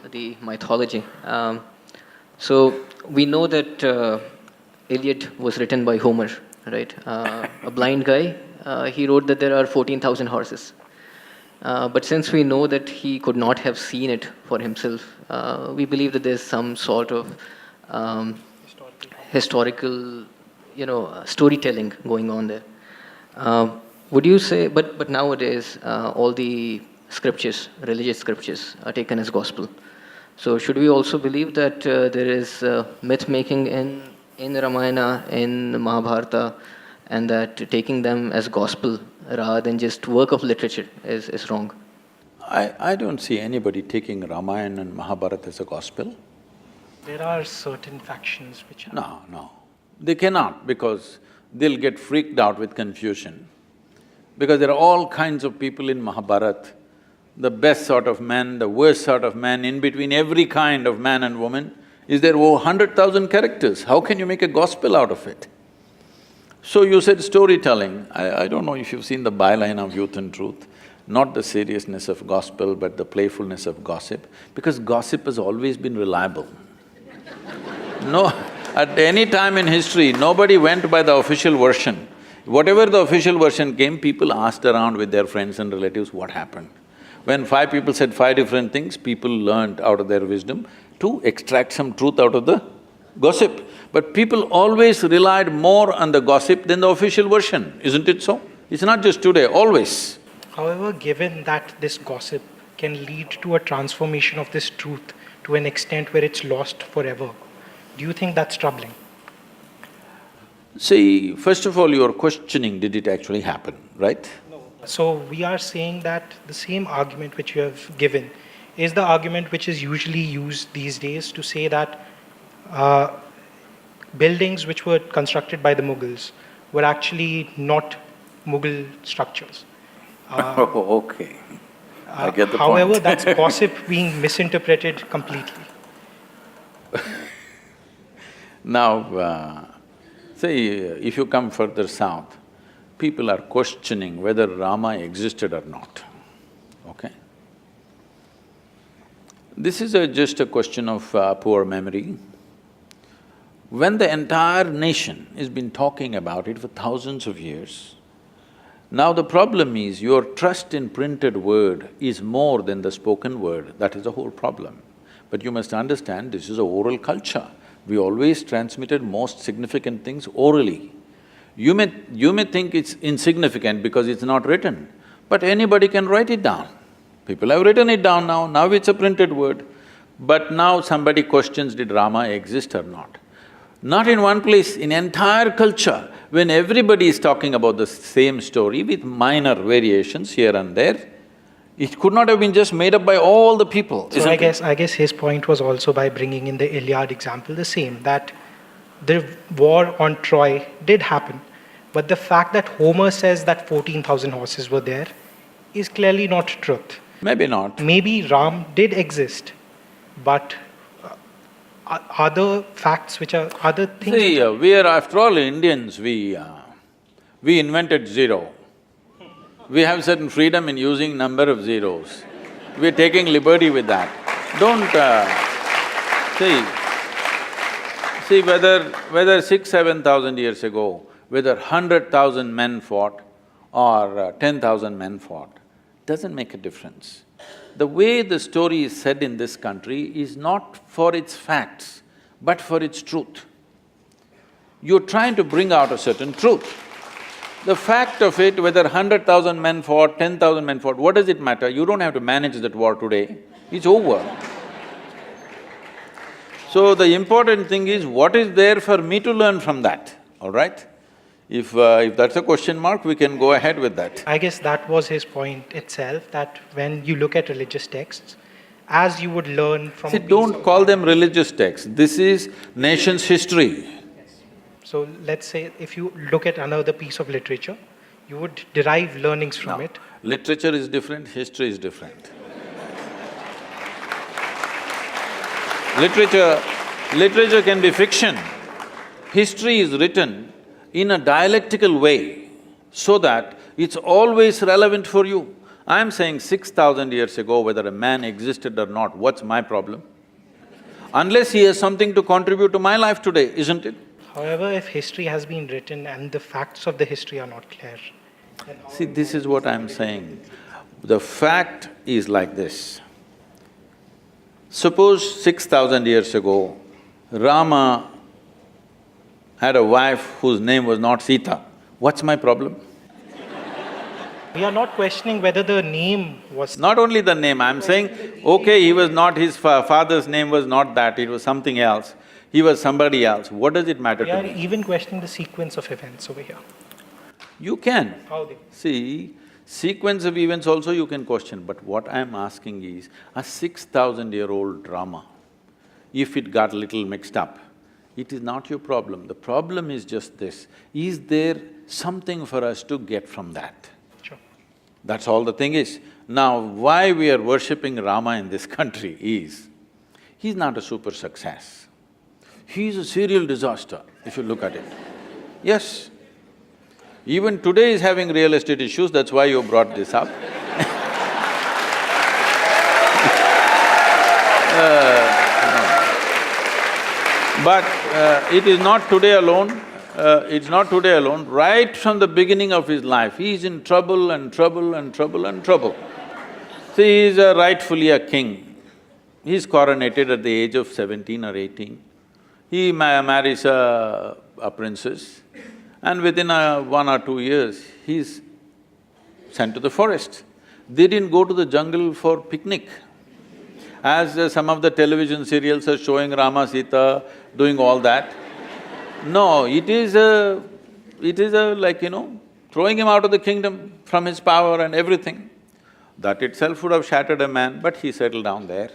the mythology. So we know that Iliad was written by Homer, right? A blind guy. He wrote that there are 14,000 horses. But since we know that he could not have seen it for himself, we believe that there's some sort of historical, storytelling going on there. Would you say? But nowadays, all the scriptures, religious scriptures, are taken as gospel. So should we also believe that there is myth making in Ramayana, in Mahabharata, and that taking them as gospel rather than just work of literature is wrong? I don't see anybody taking Ramayana and Mahabharata as a gospel. There are certain factions which are… No. They cannot, because they'll get freaked out with confusion. Because there are all kinds of people in Mahabharata, the best sort of man, the worst sort of man, in between every kind of man and woman. Is there over 100,000 characters? How can you make a gospel out of it? So you said storytelling. I don't know if you've seen the byline of Youth and Truth, not the seriousness of gospel, but the playfulness of gossip, because gossip has always been reliable. No, at any time in history, nobody went by the official version. Whatever the official version came, people asked around with their friends and relatives what happened. When 5 people said 5 different things, people learned out of their wisdom to extract some truth out of the gossip. But people always relied more on the gossip than the official version, isn't it so? It's not just today, always. However, given that this gossip can lead to a transformation of this truth to an extent where it's lost forever, do you think that's troubling? See, first of all, you're questioning, did it actually happen, right? No. So we are saying that the same argument which you have given is the argument which is usually used these days to say that buildings which were constructed by the Mughals were actually not Mughal structures. Okay. I get the however, point. that's gossip being misinterpreted completely. Now, see, if you come further south, people are questioning whether Rama existed or not, okay? This is just a question of poor memory. When the entire nation has been talking about it for thousands of years, now the problem is your trust in printed word is more than the spoken word, that is the whole problem. But you must understand, this is a oral culture. We always transmitted most significant things orally. You may think it's insignificant because it's not written, but anybody can write it down. People have written it down now it's a printed word. But now somebody questions, did Rama exist or not? Not in one place, in entire culture, when everybody is talking about the same story with minor variations here and there, it could not have been just made up by all the people, So I guess his point was also by bringing in the Iliad example the same, that the war on Troy did happen, but the fact that Homer says that 14,000 horses were there is clearly not truth. Maybe not. Maybe Ram did exist, but other facts which are… other things… See, we are after all Indians, we invented zero. We have certain freedom in using number of zeros. We're taking liberty with that. Don't… see whether 6,000–7,000 years ago, whether 100,000 men fought or 10,000 men fought, doesn't make a difference. The way the story is said in this country is not for its facts, but for its truth. You're trying to bring out a certain truth. The fact of it, whether 100,000 men fought, 10,000 men fought, what does it matter? You don't have to manage that war today, it's over. So the important thing is, what is there for me to learn from that, all right? If that's a question mark, we can go ahead with that. I guess that was his point itself, that when you look at religious texts, as you would learn from… See, don't call them religious texts, this is nation's history. So let's say if you look at another piece of literature, you would derive learnings from it. Literature is different, history is different. Literature can be fiction. History is written in a dialectical way so that it's always relevant for you. I'm saying 6,000 years ago, whether a man existed or not, what's my problem? Unless he has something to contribute to my life today, isn't it? However, if history has been written and the facts of the history are not clear, then how See, this is what I'm saying. The fact is like this. Suppose 6,000 years ago, Rama had a wife whose name was not Sita. What's my problem? we are not questioning whether the name was… Not only the name, I'm saying, okay, he was not… his father's name was not that, it was something else. He was somebody else. What does it matter We to are me? even questioning the sequence of events over here. You can. How they… See, sequence of events also you can question, but what I'm asking is, a 6,000-year-old drama, if it got little mixed up, it is not your problem. The problem is just this, is there something for us to get from that? Sure. That's all the thing is. Now, why we are worshipping Rama in this country is, he's not a super success. He's a serial disaster, if you look at it. Yes. Even today is having real estate issues, that's why you brought this up. But it is not today alone, it's not today alone. Right from the beginning of his life, he is in trouble and trouble and trouble and trouble. See, he is rightfully a king. He is coronated at the age of 17 or 18. He marries a princess, and within 1 or 2 years, he's sent to the forest. They didn't go to the jungle for picnic. As some of the television serials are showing Rama, Sita doing all that. No, it is like, throwing him out of the kingdom from his power and everything. That itself would have shattered a man, but he settled down there.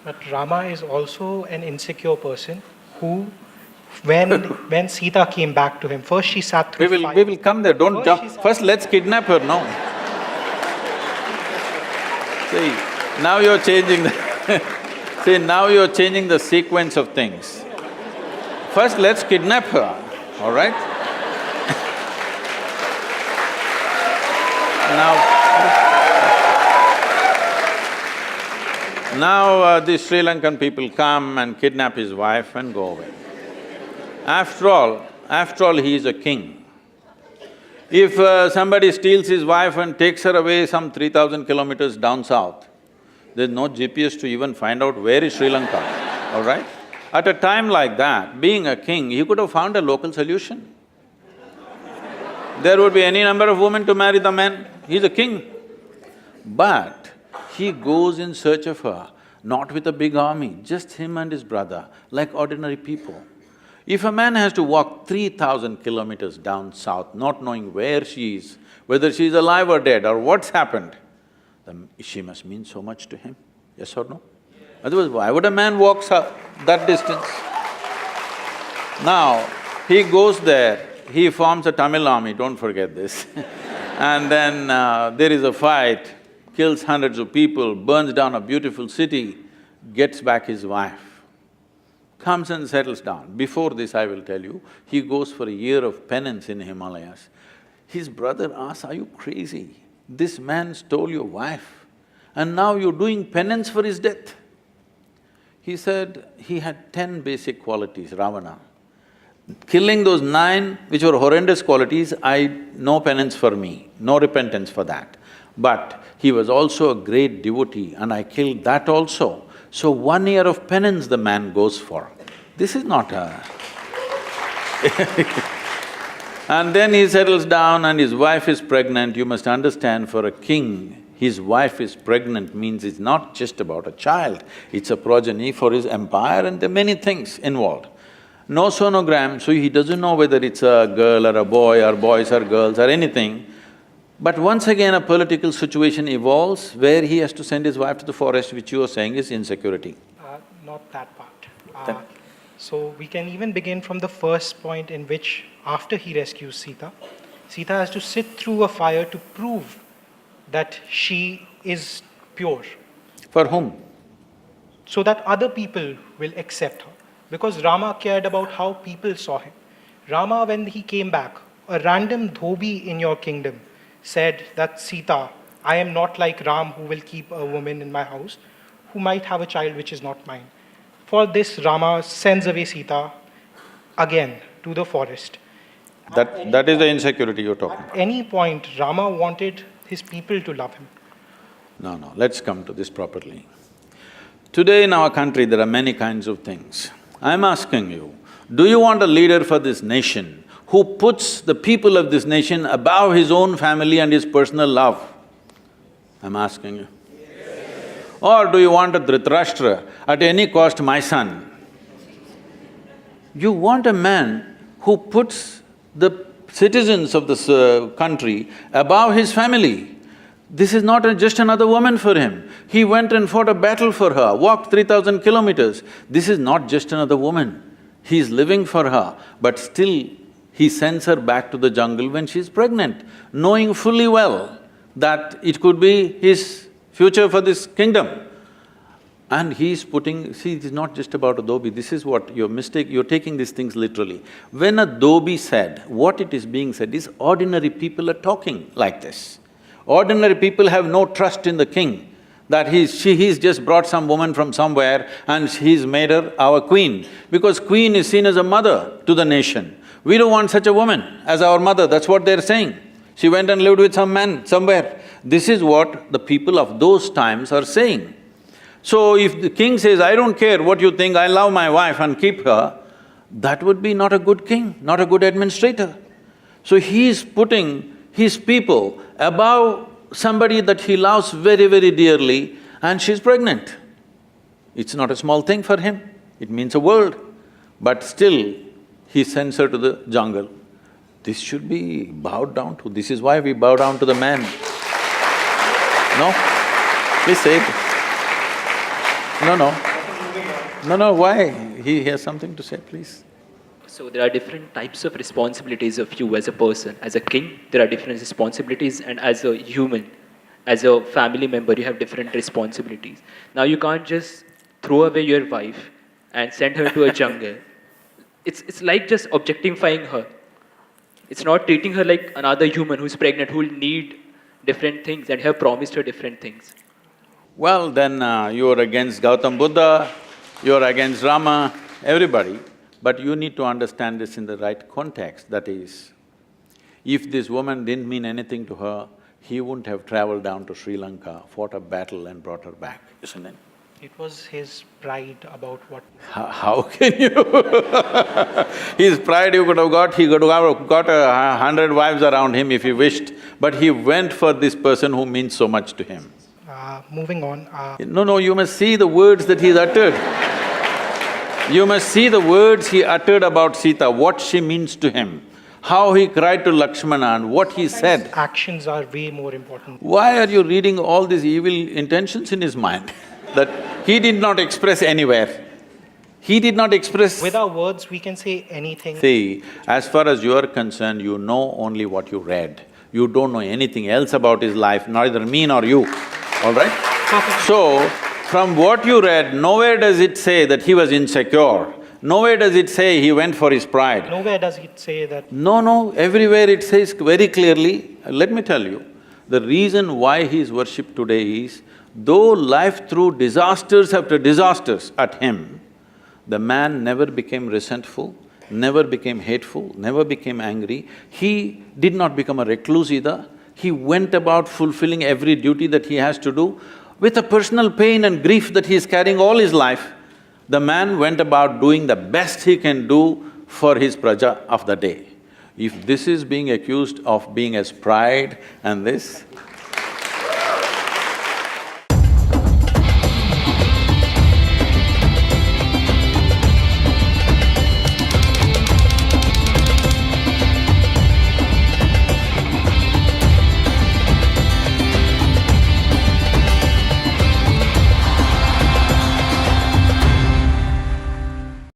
But Rama is also an insecure person who, when Sita came back to him, first she sat through fire. We will come there, don't First jump. she sat… First, let's kidnap her, no. See, now you're changing the see, now you're changing the sequence of things. First, let's kidnap her, all right? Now, the Sri Lankan people come and kidnap his wife and go away. After all, he is a king. If somebody steals his wife and takes her away some 3,000 kilometers down south, there's no GPS to even find out where is Sri Lanka, all right? At a time like that, being a king, he could have found a local solution. There would be any number of women to marry the man, he's a king. But he goes in search of her, not with a big army, just him and his brother, like ordinary people. If a man has to walk 3,000 kilometers down south, not knowing where she is, whether she is alive or dead or what's happened, then she must mean so much to him, yes or no? Otherwise, why would a man walk that distance? Now, he goes there, he forms a Tamil army, don't forget this and then there is a fight, kills hundreds of people, burns down a beautiful city, gets back his wife, comes and settles down. Before this, I will tell you, he goes for a year of penance in Himalayas. His brother asks, "Are you crazy? This man stole your wife and now you're doing penance for his death." He said he had 10 basic qualities, Ravana. Killing those 9, which were horrendous qualities, no penance for me, no repentance for that. But he was also a great devotee and I killed that also. So 1 year of penance the man goes for. This is not a And then he settles down and his wife is pregnant. You must understand, for a king, his wife is pregnant means it's not just about a child, it's a progeny for his empire and there are many things involved. No sonogram, so he doesn't know whether it's a girl or a boy or boys or girls or anything. But once again a political situation evolves where he has to send his wife to the forest, which you are saying is insecurity. Not that part. Then- So we can even begin from the first point in which, after he rescues Sita, Sita has to sit through a fire to prove that she is pure, For whom? so that other people will accept her. Because Rama cared about how people saw him. Rama, when he came back, a random dhobi in your kingdom said that, "Sita, I am not like Ram who will keep a woman in my house who might have a child which is not mine. For this, Rama sends away Sita again to the forest. That is the insecurity you're talking about. At any point, Rama wanted his people to love him. No, let's come to this properly. Today in our country, there are many kinds of things. I'm asking you, do you want a leader for this nation who puts the people of this nation above his own family and his personal love? I'm asking you. Or do you want a Dhritarashtra, at any cost my son? You want a man who puts the citizens of this country above his family. This is not just another woman for him. He went and fought a battle for her, walked 3,000 kilometers. This is not just another woman. He is living for her, but still he sends her back to the jungle when she's pregnant, knowing fully well that it could be his future for this kingdom. And he's putting… See, it is not just about a dhobi, this is what your mistake… you're taking these things literally. When a dhobi said, what it is being said is ordinary people are talking like this. Ordinary people have no trust in the king, that he's just brought some woman from somewhere and he's made her our queen, because queen is seen as a mother to the nation. We don't want such a woman as our mother, that's what they're saying. She went and lived with some man somewhere. This is what the people of those times are saying. So if the king says, I don't care what you think, I love my wife and keep her, that would be not a good king, not a good administrator. So he is putting his people above somebody that he loves very, very dearly, and she's pregnant. It's not a small thing for him, it means a world. But still, he sends her to the jungle. This should be bowed down to, this is why we bow down to the man. No? Please say it. No, why? He has something to say, please. So there are different types of responsibilities of you as a person. As a king, there are different responsibilities, and as a human, as a family member, you have different responsibilities. Now you can't just throw away your wife and send her to a jungle. It's like just objectifying her. It's not treating her like another human who's pregnant, who will need different things and have promised her different things. Well, then you're against Gautam Buddha, you're against Rama, everybody. But you need to understand this in the right context, that is, if this woman didn't mean anything to her, he wouldn't have traveled down to Sri Lanka, fought a battle and brought her back, isn't it? It was his pride about what… How can you His pride he could have got 100 wives around him if he wished, but he went for this person who means so much to him. Moving on… No, you must see the words that he's uttered. You must see the words he uttered about Sita, what she means to him, how he cried to Lakshmana and what he said. Actions are way more important. Why are you reading all these evil intentions in his mind that he did not express anywhere? He did not express… With our words, we can say anything. See, as far as you are concerned, you know only what you read. You don't know anything else about his life, neither me nor you, all right? Perfect. So, from what you read, nowhere does it say that he was insecure. Nowhere does it say he went for his pride. Nowhere does it say that… No, everywhere it says very clearly, let me tell you, the reason why he is worshipped today is, though life threw disasters after disasters at him, the man never became resentful, never became hateful, never became angry. He did not become a recluse either. He went about fulfilling every duty that he has to do. With a personal pain and grief that he is carrying all his life, the man went about doing the best he can do for his praja of the day. If this is being accused of being as pride and this,